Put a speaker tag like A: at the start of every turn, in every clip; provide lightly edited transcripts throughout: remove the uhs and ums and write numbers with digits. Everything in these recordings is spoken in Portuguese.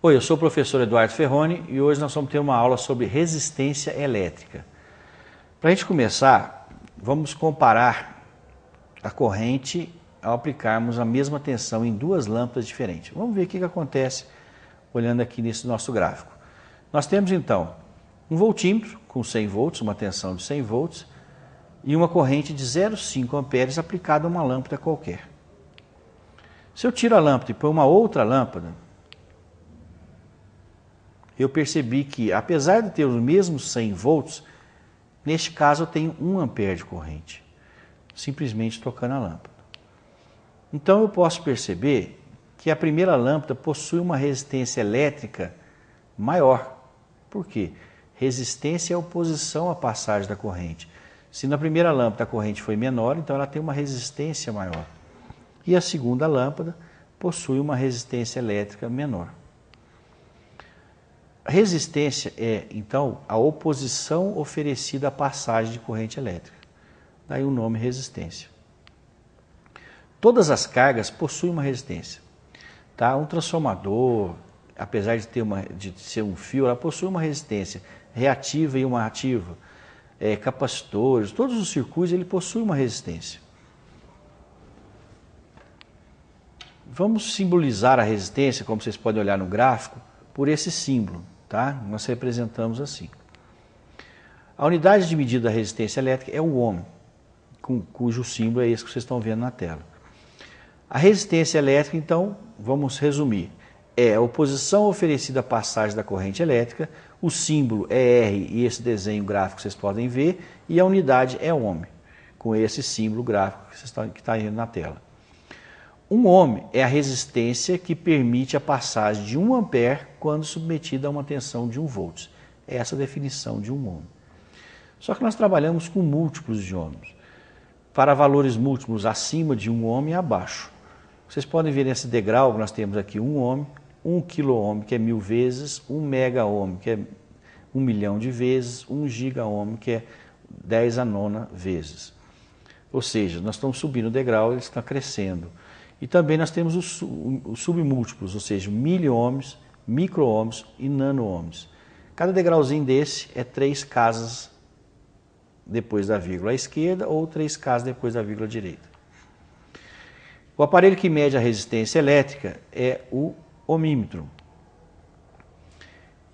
A: Oi, eu sou o professor Eduardo Ferroni e hoje nós vamos ter uma aula sobre resistência elétrica. Para a gente começar, vamos comparar a corrente ao aplicarmos a mesma tensão em duas lâmpadas diferentes. Vamos ver o que acontece olhando aqui nesse nosso gráfico. Nós temos então um voltímetro com 100 volts, uma tensão de 100 volts e uma corrente de 0,5 amperes aplicada a uma lâmpada qualquer. Se eu tiro a lâmpada e põe uma outra lâmpada, eu percebi que, apesar de ter os mesmos 100 volts, neste caso eu tenho 1 ampere de corrente, simplesmente trocando a lâmpada. Então eu posso perceber que a primeira lâmpada possui uma resistência elétrica maior. Por quê? Resistência é a oposição à passagem da corrente. Se na primeira lâmpada a corrente foi menor, então ela tem uma resistência maior. E a segunda lâmpada possui uma resistência elétrica menor. Resistência é, então, a oposição oferecida à passagem de corrente elétrica. Daí o nome resistência. Todas as cargas possuem uma resistência. Tá? Um transformador, apesar de ser um fio, ela possui uma resistência reativa e uma ativa. Capacitores, todos os circuitos, ele possui uma resistência. Vamos simbolizar a resistência, como vocês podem olhar no gráfico, por esse símbolo. Tá? Nós representamos assim. A unidade de medida da resistência elétrica é o ohm, cujo símbolo é esse que vocês estão vendo na tela. A resistência elétrica, então, vamos resumir, é a oposição oferecida à passagem da corrente elétrica, o símbolo é R e esse desenho gráfico vocês podem ver, e a unidade é ohm, com esse símbolo gráfico que está vendo na tela. Um ohm é a resistência que permite a passagem de 1 ampere quando submetida a uma tensão de 1 volts. É essa a definição de um ohm. Só que nós trabalhamos com múltiplos de ohms, para valores múltiplos acima de 1 ohm e abaixo. Vocês podem ver nesse degrau que nós temos aqui 1 ohm, 1 kilo-ohm, que é 1000 vezes, 1 mega-ohm, que é 1 milhão de vezes, 1 giga-ohm, que é 10 a nona vezes. Ou seja, nós estamos subindo o degrau, ele está crescendo. E também nós temos os submúltiplos, ou seja, milio-ohms, micro-ohms e nano-ohms. Cada degrauzinho desse é 3 casas depois da vírgula à esquerda ou 3 casas depois da vírgula à direita. O aparelho que mede a resistência elétrica é o ohmímetro.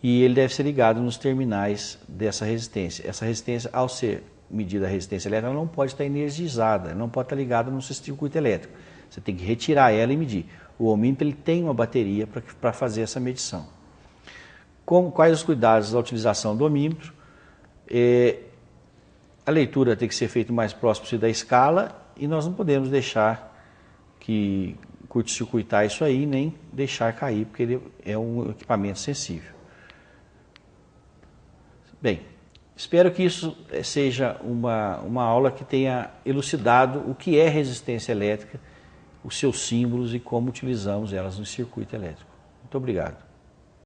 A: E ele deve ser ligado nos terminais dessa resistência. Essa resistência, ao ser medida a resistência elétrica, ela não pode estar energizada, não pode estar ligada no circuito elétrico. Você tem que retirar ela e medir. O ohmímetro ele tem uma bateria para fazer essa medição. Quais os cuidados da utilização do ohmímetro? A leitura tem que ser feita o mais próximo da escala e nós não podemos deixar que curto-circuitar isso aí, nem deixar cair, porque ele é um equipamento sensível. Bem, espero que isso seja uma aula que tenha elucidado o que é resistência elétrica, os seus símbolos e como utilizamos elas no circuito elétrico. Muito obrigado.